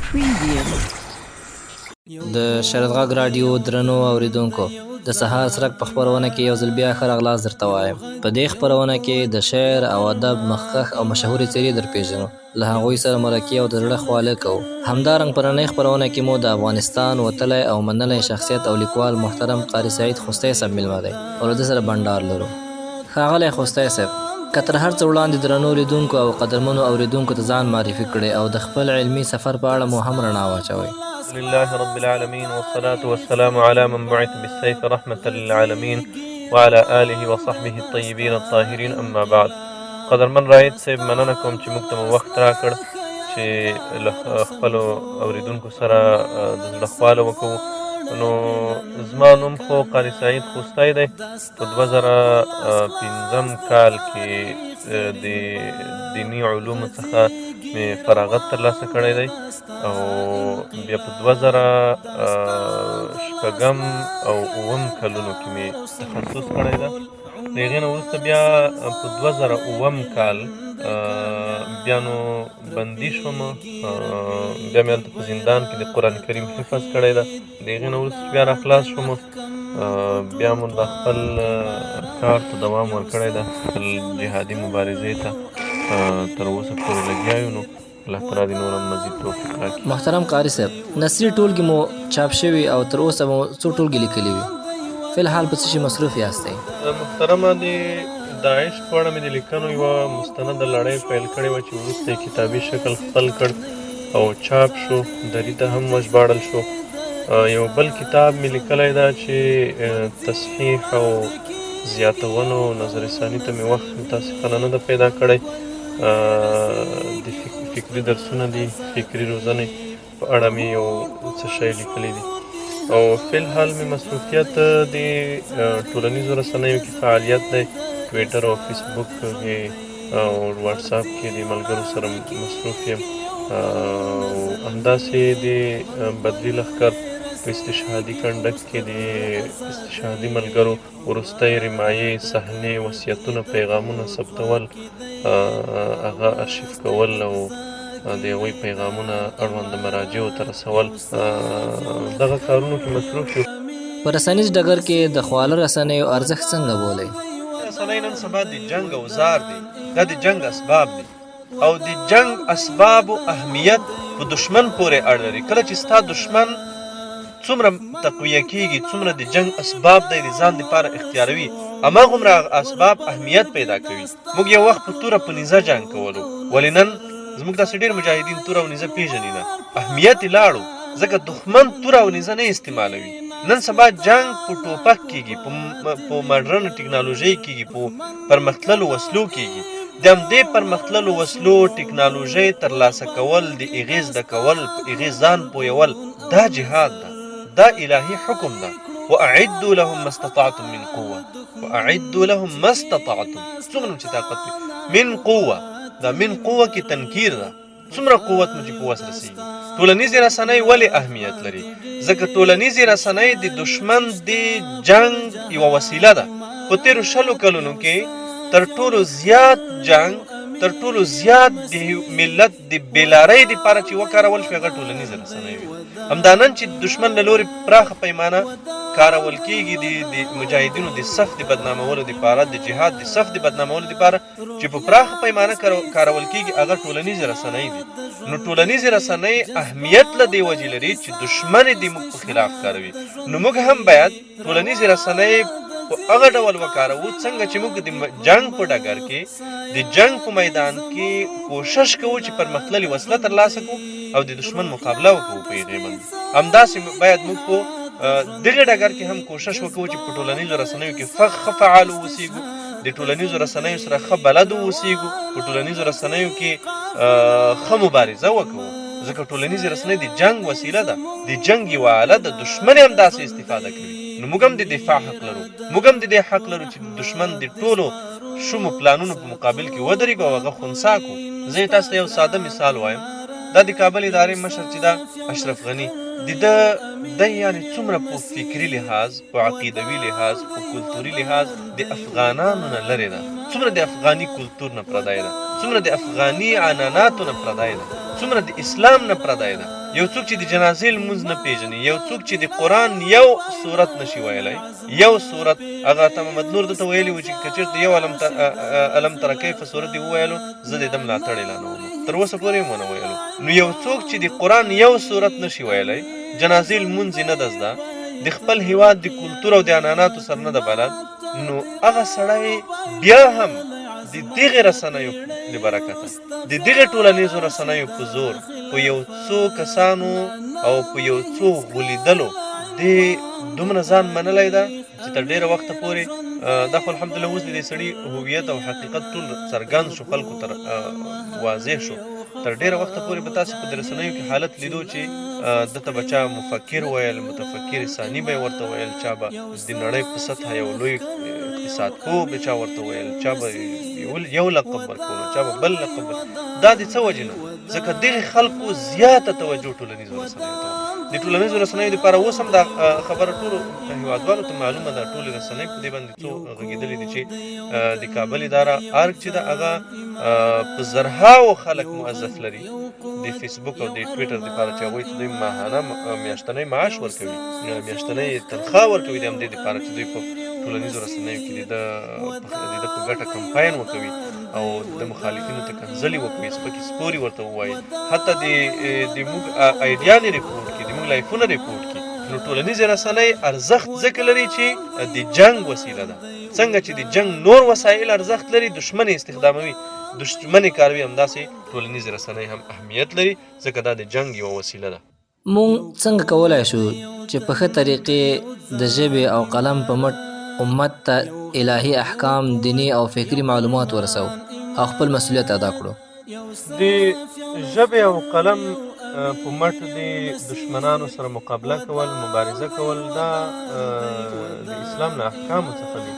د شرط غږ راډیو درنو اوریدونکو د سهار څرک په خپرونه کې یو ځل بیا ښه راغلاست درته وایم. په دې خپرونه کې د شعر او ادب مخکښ او مشهورې څېرې درپېژنو، له هغوی سره مرکې او د زړه خواله کوو. همدارنګه په نننۍ خپرونه کې مو د افغانستان وتلی او منلی شخصیت او لیکوال محترم قاري سعید خوستی صاحب میلمه دی او له ده سره بنډار لرو. ښاغلی خوستی صاحب، که تر هر څه وړاندې درنو لیدونکو او قدرمنو اوریدونکو ته ځان معرفي کړئ او د خپل علمي سفر په اړه مو هم رڼا واچوئ. لله رب العالمين والصلاة والسلام على من بعث بالسيف رحمة للعالمين وعلى آله وصحبه الطيبين الطاهرين أما بعد. قدرمن رائد صاحب مننه کوم چې موږ ته مو وخت راکړ چې له خپلو اوریدونکو سره د زړه خواله وکړو. نو زما نوم خو قاري سعید خوستی دی. په 2005 کال کې د دیني علومو څخه مې فراغت ترلاسه کړی دی او بیا په 2006 او 2007 کلونو کې مې تخصص کړی ده. د هغې نه وروسته بیا په 2007 کال بیا نو بندي شوم. بیا مې هلته په زندان کې د قرآن کریم حفظ کړی ده. د هغې نه وروسته بیا راخلاص شوم. بیا مو د خپل کار ته دوام ورکړی ده، خپل جهادي مبارزې ته تر اوسه پورې لګیا یو. نو الله تعالی دې نور هم مزید توفیق راکړي. محترم قاري صاحب، نثري ټولګې مو چاپ شوي او تر اوسه مو څو ټولګې لیکلي وي؟ فی الحال په څه شي مصروف یاستئ؟ محترمه، د داعش په اړه مې د لیکنو یوه مستنده لړۍ پیل کړې وه چې وروسته یې کتابي شکل خپل کړ او چاپ شو، دري ته هم وژباړل شو. یو بل کتاب مې لیکلی ده چې تصحیح او زیاتونو نظر ثاني ته مې وخت متاسفانه نه ده پیدا کړی. د فکري درسونه دي، فکري روزنې په اړه مې یو څه شی لیکلی دي او فی الحال مې مصروفیت د ټولنیزو رسنیو کې فعالیت دی. ټویټر او فیسبوک کې او واتساپ کې د ملګرو سره مصروف یم. همداسې د بدري لښکر په استشهادي کنډک کې د استشهادي ملګرو وروستی رمایې، صحنې، وصیتونه، پیغامونه ثبتول، هغه ارشیف کول او د هغوی پیغامونه اړونده مراجعو ته رسول، دغه کارونو کې مصروف یو. په رسنیز ډګر کې د خواله رسنیو ارزښت څنګه بولئ؟ رسنۍ نن سبا د جنګ اوزار دی، دا د جنګ اسباب دي او د جنګ اسبابو اهمیت په دشمن پورې اړه لري. کله چې ستا دشمن څومره تقویه کېږي، څومره د جنګ اسباب دی د ځان دپاره اختیاروي، هماغومره اسباب اهمیت پیدا کوي. موږ یو وخت په توره په نیزه جنګ کولو، ولې نن زموږ داسې ډېر مجاهدین توره او نیزه پېژني نه. اهمیت یې لاړو ځکه دښمن توره او نیزه نه استعمالوي. نن سبا جنگ په ټوپک کېږي، په مډرن ټکنالوژۍ کېږي، په پرمختللو وسلو کېږي. د همدې پرمختللو وسلو ټکنالوژۍ ترلاسه کول، د هغې زده کول، په هغې ځان پویول، دا جهاد ده، دا الهي حکم ده. واعدوا لهم ما استطعتم من قوه، واعدوا لهم ما استطعتم، څومره چې طاقت وي. من قوه، دا من قوه کې تنکیر ده، څومره قوت مو چې په وس رسېږي. ټولنیزې رسنۍ ولې اهمیت لري؟ ځکه ټولنیزې رسنۍ د دشمن د جنګ یوه وسیله ده. په تېرو 20 کلونو کې تر ټولو زیات جنګ، تر ټولو زیات د ملت د بېلارۍ دپاره چې وکارول شو هغه ټولنیزې رسنۍ وي. همدا نن چې دشمن له لورې پراخه پیمانه کارول کېږي د مجاهدینو د صف د بدنامولو دپاره، د جهاد د صف د بدنامولو دپاره چې په پراخه پیمانه کارول کېږي، هغه ټولنیزې رسنۍ دي. نو ټولنیزې رسنۍ اهمیت له دې وجې لري چې دشمن یې د موږ په خلاف کاروي. نو موږ هم باید ټولنیزې رسنۍ په هغه ډول وکاروو څنګه چې موږ د جنګ په ډګر کې، د جنګ په میدان کې کوشش کوو چې پرمختللې وسله ترلاسه کړو او د دشمن مقابله وکړو په هغې باندې. همداسې باید موږ په دغه ډګر کې هم کوشش وکړو چې په ټولنیزو رسنیو کې ښه فعال واوسېږو، د ټولنیزو رسنیو سره ښه بلد واوسېږو، په ټولنیزو رسنیو کې ښه مبارزه وکړو. ځکه ټولنیزې رسنۍ د جنګ وسیله ده، د جنګ یوه آله ده. دشمن هم داسې استفاده کوي. نو موږ هم د دفاع حق لرو، موږ هم د دې حق لرو چې د دشمن د ټولو شومو پلانونو په مقابل کې ودرېږو او هغه خنثی کړو. زه یې تاسو ته یو ساده مثال وایم. دا د کابل ادارې مشر چې دا اشرف غني، د یعنې څومره په فکري لحاظ، په عقیدوي لحاظ، په کلتوري لحاظ د افغانانو نه لرې ده، څومره د افغاني کلتور نه پردی ده، څومره د افغاني عنعناتو نه پردی ده، څومره د اسلام نه پردی ده. یو څوک چې د جنازې لمونځ نه پیژني، یو څوک چې د قرآن یو سورت نشي ویلی، یو سورت هغه عطا محمد نور دته ویلي وو چې که چېرته یو الم تر کیف سورت یې وویلو زه د ده ملاتړی لا نه وم، تر اوسه پورې یې ونه ویلو. نو یو څوک چې د قرآن یو سورت نشي ویلی، جنازې لمونځ یې نه ده زده، د خپل هیواد د کلتور او د عنعناتو سره نه ده بلد، نو هغه سړی بیا هم د دغې رسنیو د برکته، د دغې ټولنیزو رسنیو په زور، په یو څو کسانو او په یو څو غولیدلو دې دومره ځان منلی ده چې تر ډېره وخته پورې دا خو الحمدلله اوس د دې سړي هویت او حقیقت ټول څرګند شو، خلکو ته واضح شو. تر ډېره وخته پورې به تاسې په د رسنیو کې حالت لیدو چې دته به چا مفکر ویل، متفکر ثاني به یې ورته ویل، چا به د نړۍ په سطحه یو لوی اقتصاد پوه به چا ورته ویل، چا به یو لقب ورکولو، چا به بل لقب. دا د څه وجې نه؟ ځکه دغې خلکو زیاته توجه ټولنیزو رسنیو ته. د ټولنیزو رسنیو دپاره اوس هم دا خبره ټولو هېوادوالو ته معلومه ده، ټولې رسنۍ په دې باندې څو غږېدلې دي چې د کابل اداره ارګ چې ده هغه په زرهاو خلک موظف لري د فیسبوک او د ټویټر دپاره چې هغوی ته دوی ماهانه میاشتنی معاش ورکوي، میاشتنی تنخواه ورکوي د همدې دپاره چې دوی په ټولنیزو رسنیو کې د ده په ګټه کمپاین وکوي او د مخالفینو ته کنځلې وکوي، سپکې سپورې ورته ووایي، حتی د موږ ایډیانې ریپورټ کړي، د موږ لایفونه ریپورټ کړي. نو ټولنیزې رسنۍ ارزښت ځکه لري چې د جنګ وسیله ده. څنګه چې د جنګ نور وسایل ارزښت لري، دشمن یې استخداموي، دشمن یې کاروي، همداسې ټولنیزې رسنۍ هم اهمیت لري، ځکه دا د جنګ یوه وسیله ده. مونږ څنګه کولی شو چې په ښه طریقې د ژبې او قلم په مټ امت ته الهي احکام، دینی او فکري معلومات ورسو او خپل مسؤلیت ادا کړو؟ د ژبې او قلم په مټ د دشمنانو سره مقابله کول، مبارزه کول، دا د اسلام له احکامو څخه دي.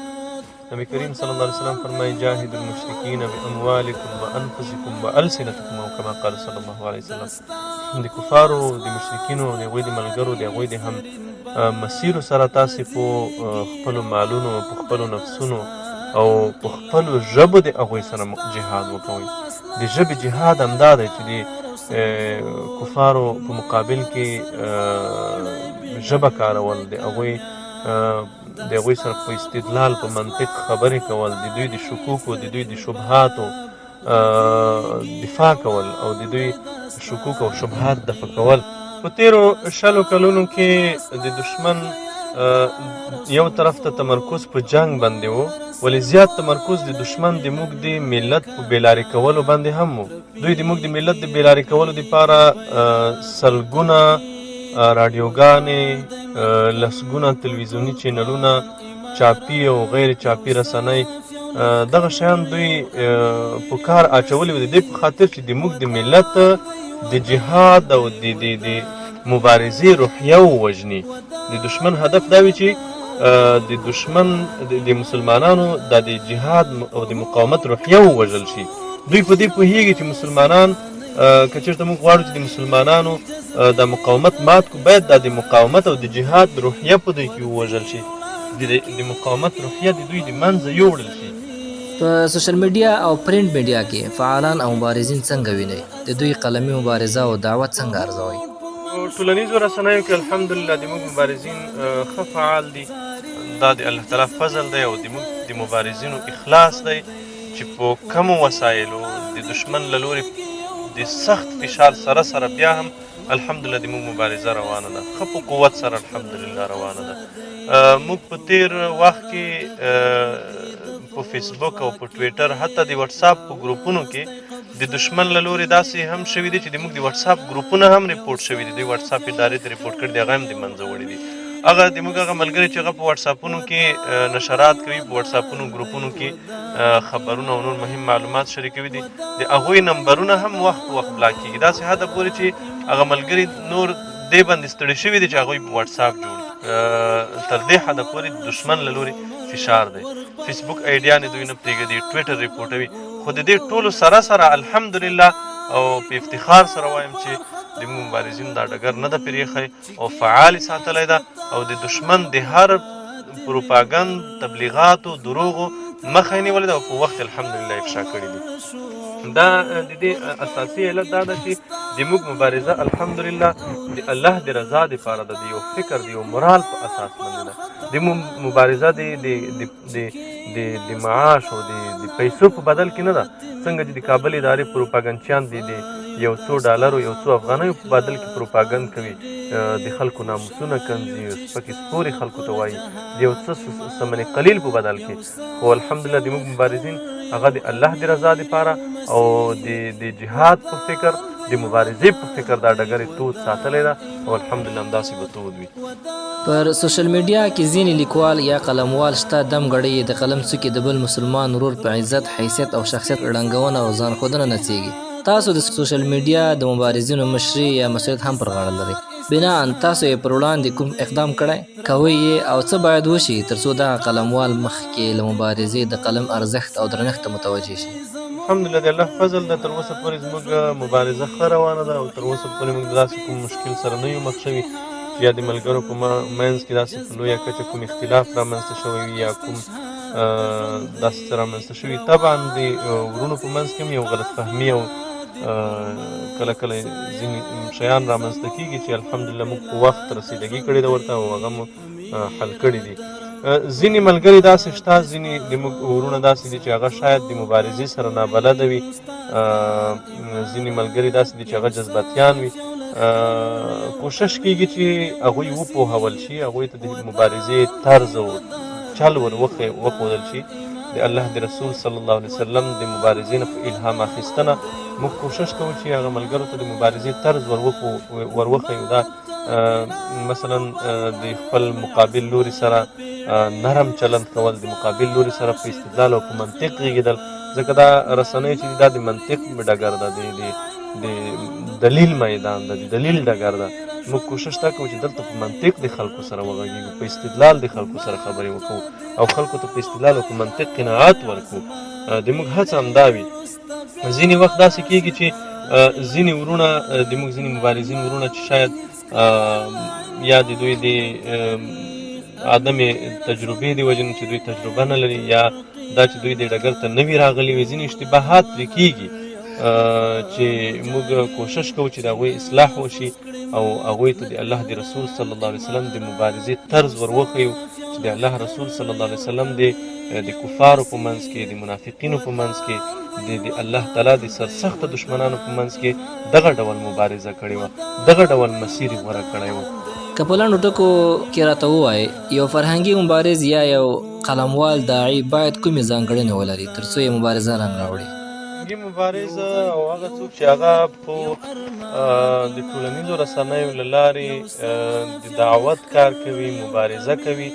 نبی کریم صلی الله علیه وسلم فرمایي جاهدوا المشرکین باموالکم وانفسکم والسنتکم، او کما قال صلی الله علیه وسلم. د کفارو، د مشرکینو، د هغوی د ملګرو، د هغوی د هم مسیرو سره تاسې په خپلو مالونو، په خپلو نفسونو او په خپلو ژبو د هغوی سره جهاد وکوئ. د ژبې جهاد همدا دی چې د کفارو په مقابل کې ژبه کارول، د هغوی سره په استدلال، په منطق خبرې کول، د دوی د شکوکو، د دوی د شبهاتو دفاع کول او د دوی شکوک او شبهات دفع کول. په تیرو 60 کلونو کې د دشمن یو طرف ته تمرکز په جنگ باندې و، ولې زیات تمرکز د دشمن د موږ د ملت په بېلارې کولو باندې هم و. دوی د موږ د ملت د بېلارې کولو دپاره سلګونه راډیوګانې، لسګونه تلویزیوني چینلونه، چاپي او غیر چاپي رسنۍ، دغه شیان دوی په کار اچولي وو د دې په خاطر چې د موږ د ملت د جهاد او د مبارزې روحیه ووژني. د دشمن هدف دا وي چې د دشمن د مسلمانانو د جهاد او د مقاومت روحیه ووژل شي. دوی په دې پوهیږي چې مسلمانان که چېرته موږ غواړو چې د مسلمانانو د مقاومت مات کړو، باید د مقاومت او د جهاد روحیه په دوی کې ووژل شي، د مقاومت روحیه د دوی د منځه یوړل شي. په سوشل میډیا او پرنټ میډیا کې فعالان او مبارزین څنګه وینئ؟ د دوی قلمي مبارزه او دعوت څنګه ارزوئ؟ ټولنیزو رسنیو کې الحمدلله د موږ مبارزین ښه فعال دي. دا د الله تعالی فضل دی او د موږ د مبارزینو اخلاص دی چې په کمو وسایلو د دشمن له لورې د سخت فشار سره بیا هم الحمدلله د موږ مبارزه روانه ده، ښه په قوت سره الحمدلله روانه ده. موږ په تیر وخت کې په فیسبوک او په ټویټر، حتی د واتساپ په ګروپونو کې د دشمن له لورې داسې هم شوي دي چې د موږ د واتساپ ګروپونه هم ریپورټ شوي دي. دوی واتساپ ادارې ته ریپورټ کړي دي، هغه هم د منځه وړي دي. هغه د موږ هغه ملګري چې هغه په واتساپونو کې نشرات کوي، په واتساپونو ګروپونو کې خبرونه او نور مهم معلومات شریکوي دي، د هغوی نمبرونه هم وخت په وخت بلاک کېږي، داسې حده پورې چې هغه ملګري نور دې باندې ستړي شوي دي چې هغوی په واتساپ جوړي. تر دې حده پورې د دشمن له لورې فشار دی. فیسبوک ایډیانې دوی نه پرېږدي، ټویټر ریپورټوي. خو د دې ټولو سره الحمدلله او په افتخار سره وایم چې د موږ مبارزینو دا ډګر نه ده پرېښی او فعال یې ساتلی ده او د دشمن د هر پروپاګند، تبلیغاتو، دروغو مخه یې نیولې ده او په وخت الحمدلله افشا کړي دي. دا د دې اساسي علت دا ده چې زموږ مبارزه الحمدلله د الله د رضا دپاره ده، د یو فکر د یو مرال په اساس باندې ده. زموږ مبارزه د معاش او د پیسو په بدل کې نه ده. څنګه چې د کابل ادارې پروپاګنچیان د یو څو ډالرو یو څو افغانیو په بدل کې پروپاګند کوي، د خلکو ناموسونه کنځي، سپکې سپورې خلکو ته وایي د یو څه ثمن قلیل په بدل کې. خو الحمدلله زموږ مبارزین هغه د الله د رضا دپاره او د جهاد په فکر، د مبارزې په فکر دا ډګر تود ساتلی ده او الحمدلله همداسې به تود وي. پر سوشل میډیا کې ځینې لیکوال یا قلموال شته دم ګړی د قلم څوکې د بل مسلمان ورور په عزت، حیثیت او شخصیت ړنګونه او ځان ښودنه نڅیږي. تاسو د سوشل میډیا د مبارزینو مشري یا مسؤلیت هم پر غاړه لرئ. بناً تاسو یې پر وړاندې کوم اقدام کړی، کوئ یې او څه باید وشي ترڅو دغه قلموال مخکې له مبارزې د قلم ارزښت او درنښت ته متوجه شي؟ الحمدلله د الله فضل ده، تر اوسه پورې زموږ مبارزه ښه روانه ده او تر اوسه پورې موږ داسې کوم مشکل سره نه یو مخ شوي چې یا د ملګرو په منځ کې داسې په لویه کچه کوم اختلاف رامنځته شوی وي یا کوم داسې څه رامنځته شوي. طبعا د ورونو په منځ کې هم یو غلط فهمي او کله کله ځینې شیان رامنځته کېږي چې الحمدلله موږ په وخت رسیدګي کړې ده ورته او هغه مو حل کړي دي. ځینې ملګري داسې شته، ځینې د موږ ورونه داسې دي چې هغه شاید د مبارزې سره نابلده وي، ځینې ملګري داسې دي چې هغه جذباتیان وي. کوشش کېږي چې هغوی وپوهول شي، هغوی ته د مبارزې طرز او چل وښودل شي. د الله د رسول صلی الله علیه وسلم د مبارزې نه په الهام اخیستنه موږ کوشش کوو چې هغه ملګرو ته د مبارزې طرز وروښیو. دا مثلا د خپل مقابل لوري سره نرم چلند کول، د مقابل لوري سره په استدلال او په منطق غږېدل، ځکه دا رسنۍ چې دا د منطق ډګر ده، د دلیل میدان ده، د دلیل ډګر ده. موږ کوشش دا کوو چې دلته په منطق د خلکو سره وغږېږو، په استدلال د خلکو سره خبرې وکړو او خلکو ته په استدلال او په منطق قناعت ورکړو. د موږ هڅه همدا وي. ځینې وخت داسې کېږي چې ځینې ورونه د موږ ځینې مبارزین ورونه چې شاید یا د دوی د عدم تجربې د وجې نه چې دوی تجربه نه لري یا دا چې دوی د ډګر ته نوي راغلي وي، ځینې اشتباهات پرې کېږي چې موږ کوشش کوو چې د هغوی اصلاح وشي او هغوی ته د الله د رسول صلی الله علیه وسلم د مبارزې طرز وروښیو چې د الله رسول صلی الله علیه وسلم د کفارو په منځ کې، د منافقینو په منځ کې، د الله تعالی د سرسخته دشمنانو په منځ کې دغه ډول مبارزه کړې وه، دغه ډول مسیر یې غوره کړی و. که په لنډو ټکو کې راته ووایې یو فرهنګي مبارز یا یو قلموال داعي باید کومې ځانګړنې ولري ترڅو یې مبارزه رنګ راوړي؟ فرهنګي مبارز او هغه څوک چې هغه په د ټولنیزو رسنیو له لارې د دعوت کار کوي، مبارزه کوي،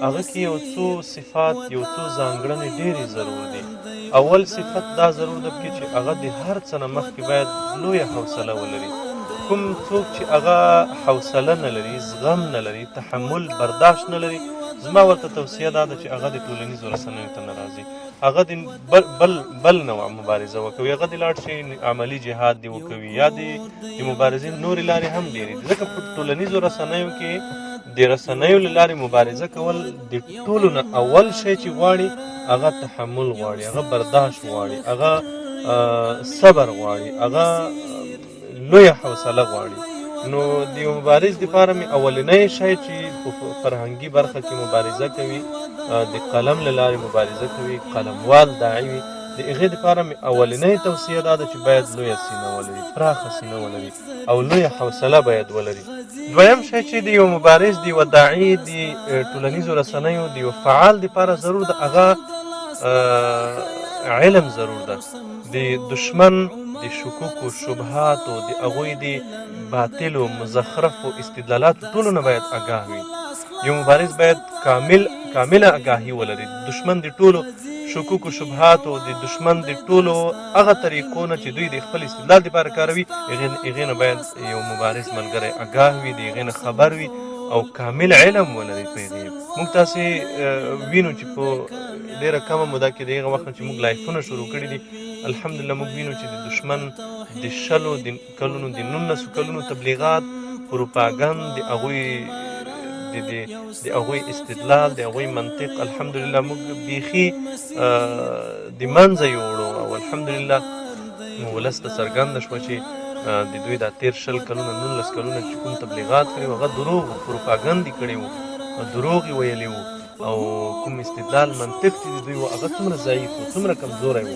هغه کې یو څو صفات، یو څو ځانګړنې ډېرې ضرور دي. اول صفت دا ضرور ده چې هغه د هر څه نه مخکې باید لویه حوصله ولري. کوم څوک چې هغه حوصله نه لري، زغم نه لري، تحمل برداشت نه لري، زما ورته توصیه دا ده چې هغه د ټولنیزو رسنیو ته نه راځي، هغه د بل نوع مبارزه وکوي، هغه د لاړ شي عملي جهاد دی وکوي یا د مبارزې نورې لارې هم ډېرې دي. ځکه په ټولنیزو رسنیو کې د رسنیو له لارې مبارزه کول د ټولو نه اول شی چې غواړي هغه تحمل غواړي، هغه برداشت غواړي، هغه صبر غواړي، هغه لویه حوصله غواړي. نو د یو مبارز دپاره مې اولنی شی چې په فرهنګي برخه کې مبارزه کوي، د قلم له لارې مبارزه کوي، قلموال داعي وي، د هغې دپاره مې اولنی توصیه دا ده چې باید لویه سینه ولري، پراخه سینه ولري او لویه حوصله باید ولري. دویم شی چې د یو مبارز، د یو داعي، د ټولنیزو رسنیو د یو فعال دپاره ضرور ده، هغه علم ضرور ده. د دشمن د شکوکو، شبهاتو، د هغوی د باطلو، مزخرفو استدلالاتو ټولو نه باید آګاه وي. یو مبارز باید کامله آګاهي ولري. دشمن د ټولو شکوکو، شبهاتو، د دشمن د ټولو هغه طریقو نه چې دوی د خپل استدلال دپاره کاروي، هغې نه باید یو مبارز ملګری آګاه وي، د هغې نه خبر وي او کامل علم ولري په هغې. موږ تاسې وینو چې په ډېره کمه موده کې د هغه وخت نه چې موږ لایفونه شروع کړي دي، الحمدلله موږ وینو چې د دشمن د 10 کلونو، د 19 کلونو تبلیغات، پروپاګند، د هغوی استدلال، د هغوی منطق، الحمدلله موږ بیخي د منځه یوړو او الحمدلله ولس ته څرګنده شوه چې د دوی دا 13 کلونه 19 کلونه چې کوم تبلیغات کړي وو هغه دروغ و، پروپاګند کړي وو، دروغ یې ویلي وو، او کوم استدلال منطق چې د دوی و هغه څومره ضعیف و، څومره کمزوری و.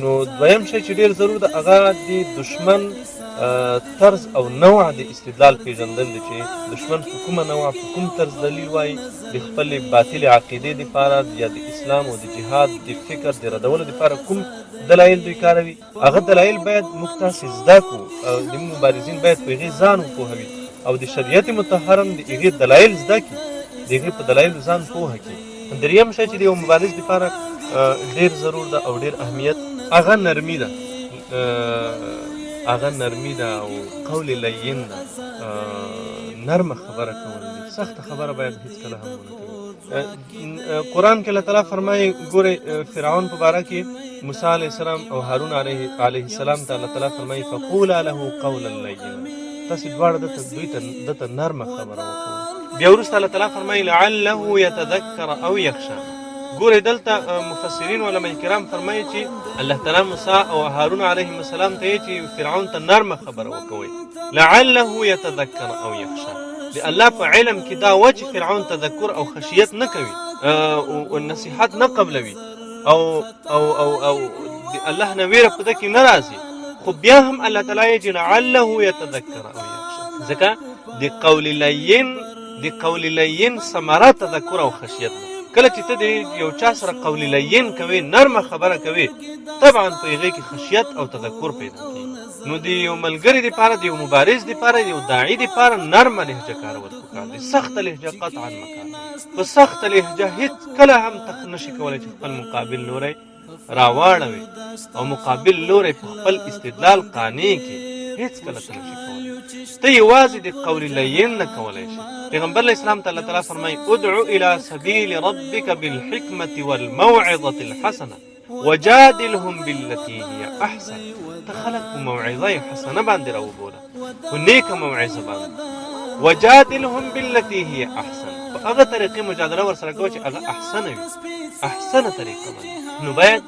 نو دویم شی چې ډېر ضرور ده هغه د دشمن طرز او نوع د استدلال پیژندل دی چې دشمن په کومه نوع په کوم طرز دلیل وایي د خپلې باطلې عقیدې دپاره یا د اسلام او د جهاد د فکر د ردولو دپاره کوم دلایل دوی کاروي. هغه دلایل باید موږ تاسې زده کړو، د مبارزین باید په هغې ځان وپوهوي او د شریعت مطهر هم د هغې دلایل زده کړي، د هغې په دلایلو ځان پوهه کړي. دریم شی چې د یو مبارز دپاره ډېر ضرور ده او ډېر اهمیت هغه نرمي ده، هغه نرمي ده او قول لین ده، نرمه خبره کول دي، سخته خبره باید هیڅکله هم ونه کوي. قرآن کې الله تعالی فرمایي ګورئ فرعون په باره کې موسی علیه السلام او هارون علیه السلام ته الله تعالی فرمایي فقولا له قولا لینا، تاسې دواړه دته نرمه خبره وکړئ. بیا وروسته الله تعالی فرمایي لعله یتذکر او یخشی. ګورئ دلته مفسرین علماء کرام فرمایي چې الله تعالی موسی او هارون علیهم السلام ته چې فرعون ته نرمه خبره وکوئ، لعله یتذکر او یخشی. د الله په علم کې دا و چې فرعون تذکر او خشیت نه کوي او نصیحت نه قبلوي او د الله نه ویره په ده کې نه راځي، خو بیا هم الله تعالی چې لعله یتذکر او یخشی، ځکه د قول لین ثمره تذکر او خشیت ده. کله چې ته د یو چا سره قول لین کوي، نرمه خبره کوي، طبعا په هغې کې خشیت او تذکر پیدا کېږي. نو د یو ملګري دپاره، د یو مبارز دپاره، د یو داعي دپاره نرمه لهجه کارول پکار دي. سخته لهجه قطعا مکار دي. په سخته لهجه هېڅکله هم نشي کولی چې خپل مقابل لوری راواړوي او مقابل لوری په خپل استدلال قانع کړي، هېڅکله ته نشي کولی. ته یوازې د قول لین نه کولی شي. پیغمبر علیه السلام ته الله تعالی فرمایي ادعو الى سبیل ربک بالحکمة والموعظة الحسنة وجادلهم بالتي هي احسن. ته خلک په موعظه حسنه باندې راوبوله، په نیکه موعظه باندې، وجادلهم بالتي هي احسن، په هغه طریقې مجادله ورسره کوه چې هغه احسنه وي، احسنه طریقه باندې. نو باید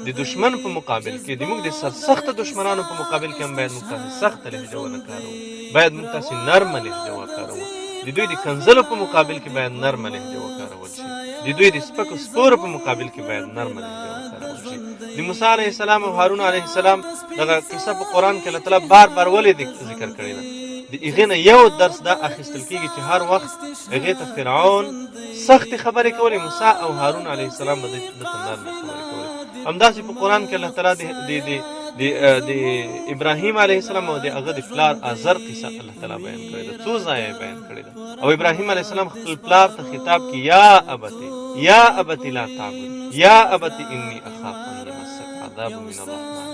د دشمن په مقابل کې، د موږ د سرسخته دشمنانو په مقابل کې هم باید موږ تاسې سخته لهجه ونه کاروو، باید موږ تاسې نرمه لهجه وکاروو. د دوی د کنځلو په مقابل کې باید نرمه لهجه وکارول شي، د دوی د سپکو سپورو په مقابل کې باید نرمه لهجه وکارول شي. د موسی علیه السلام او هارون علیه السلام دغه قصه په قرآن کې الله تعالی بار بار ولې ذکر کړې ده؟ د هغې نه یو درس دا اخیستل کېږي چې هر وخت هغې ته فرعون سختې خبرې کولې، موسی او هارون علیه السلام به دته نرمې خبرې کولې. همداسې په قرآن کې الله تعالی د ابراهیم علیه السلام او د هغه د پلار آزر قصه الله تعالی بیان کړې ده، څو ځایه بیان کړې ده. او ابراهیم علیه السلام خپل پلار ته خطاب کې یا ابت لا تعبد، یا ابت انی اخاف ان یمسک عذاب من الرحمن،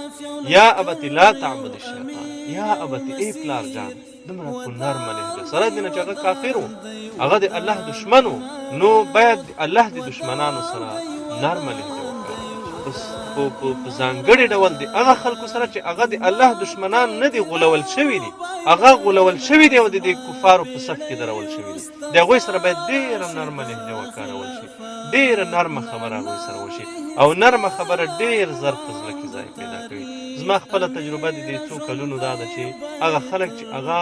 یا ابت لا تعبد الشیطان، یا ابت ای پلار جان. دومره په نرمه لهجه سره دی نه چې هغه کافر و، هغه د الله دشمن و. نو باید د الله د دشمنانو سره نرمه لهجه وکړو په ځانګړي ډول د هغه خلکو سره چې هغه د الله دشمنان نه دي، غولول شوي دي، هغه غولول شوي دي او د کفارو په صف کې درول شوي دي. د هغوی سره باید ډېره نرمه لهجه وکارول شي، ډېره نرمه خبره هغوی سره وشي، او نرمه خبره ډېر زر په زړه کې ځای پیدا کوي. زما خپله تجربه د دې څو کلونو دا ده چې هغه خلک چې هغه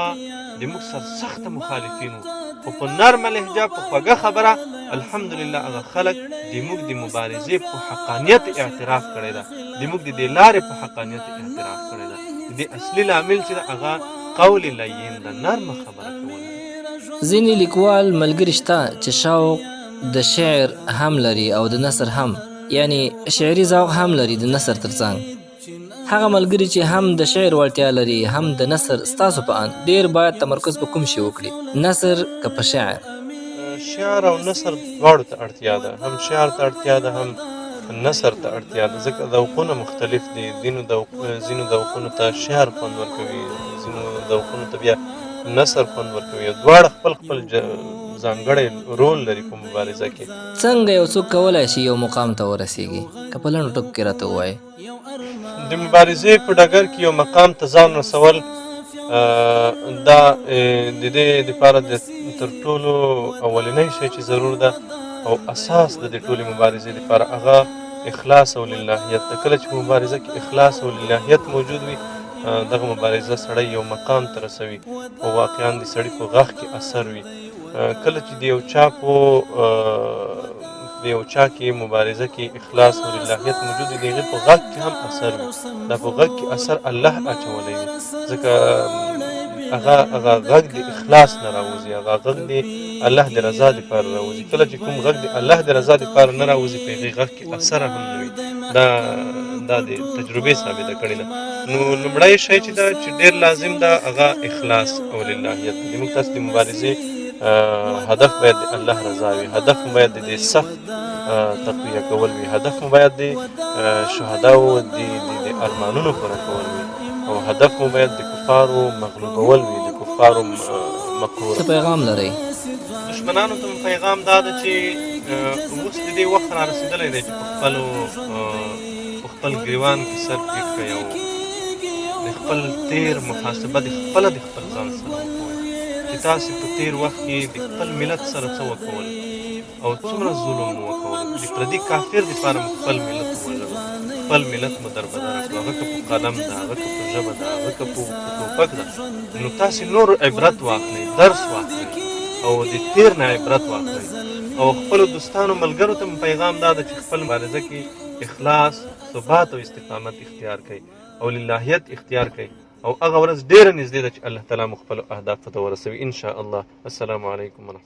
د موږ سره سخته مخالفین وو، خو په نرمه لهجه په خوږه خبره الحمدلله هغه خلک د موږ د مبارزې په حقانیت اعتراف کړی ده، د موږ د دې لارې په حقانیت اعتراف کړی ده. د دې اصلي لامل چې ده هغه قول لین ده، نرمه خبره کول. ځینې لیکوال ملګري شته چې شوق د شعر هم لري او د نثر هم، یعنی شعري ذوق هم لري د نثر ترڅنګ. هغه ملګري چې هم د شعر وړتیا لري هم د نثر، ستاسو په اند ډېر باید تمرکز په کوم شي وکړي، نثر که په شعر؟ شعر او نثر دواړو ته اړتیا ده، هم شعر ته اړتیا ده هم نثر ته اړتیا ده، ځکه ذوقونه مختلف دي. ځینو ذوقونو ته شعر خوند ورکوي، ځینو ذوقونو ته بیا نثر خوند ورکوي. دواړه خپل ځانګړی رول لري په مبارزه کې. څنګه یو څوک کولی شي یو مقام ته ورسیږي؟ که په لنډو ټکو کې راته ووایې. د مبارزې په ډګر کې یو مقام ته ځان رسول دا د دې دپاره تر ټولو اولنی شی چې ضرور ده او اساس د دې ټولې مبارزې دپاره هغه اخلاص او للهیت ده. کله چې په مبارزه کې اخلاص او للهیت موجود وي دغه مبارزه سړی یو مقام ته رسوي او واقعا د سړي په غږ کې اثر وي. کله چې د یو چا په یو چا کې مبارزه کې اخلاص او للهیت موجود وي، د هغې په غږ کې هم اثر وي. دا په غږ کې اثر الله اچولی وي، ځکه هغه غږ د اخلاص نه راوځي، هغه غږ د الله د رضا دپاره راوځي. کله چې کوم غږ د الله د رضا دپاره نه راوځي، په هغې غږ کې اثر هم نه وي. دا د تجربې ثابته کړې ده. نو لومړی شی چې ده چې ډېر لازم ده هغه اخلاص او للهیت دی. موږ تاسو د مبارزې هدف باید د الله رضا وي، هدف مو باید د صف تقویه کول وي، هدف مو باید د شهداو د ارمانونو پوره کول وي، او هدف مو باید د کفارو مغلوبول وي، د کفارو مقهور. څه پیغام لرئ؟ دشمنانو ته پیغام دا ده چې اوس د دې وخت را رسېدلی دی چې په خپل ګریوان کې سر ټیټ کړئ او د خپل تېر محاسبه د خپل ځان سره وکوئ چې تاسې په تېر وخت کې د خپل ملت سره څه وکول او څومره ظلم مو وکول. د پردي کافر دپاره مو خپل ملت ووژل، خپل ملت مو دربدره کړو، هغه که په قلم ده، هغه که په ژبه ده، هغه که په ټوپک ده. نو تاسې نور عبرت واخلئ، درس واخلئ او د تېر نه عبرت واخلئ. او خپلو دوستانو ملګرو ته پیغام دا ده چې خپل مبارزه کې اخلاص، ثبات او استقامت اختیار کړئ او للهیت اختیار کړئ، او هغه ورځ ډېره نږدې ده چې الله تعالی مو خپلو اهدافو ته ورسوي ان شاء الله. السلام علیکم ورحمة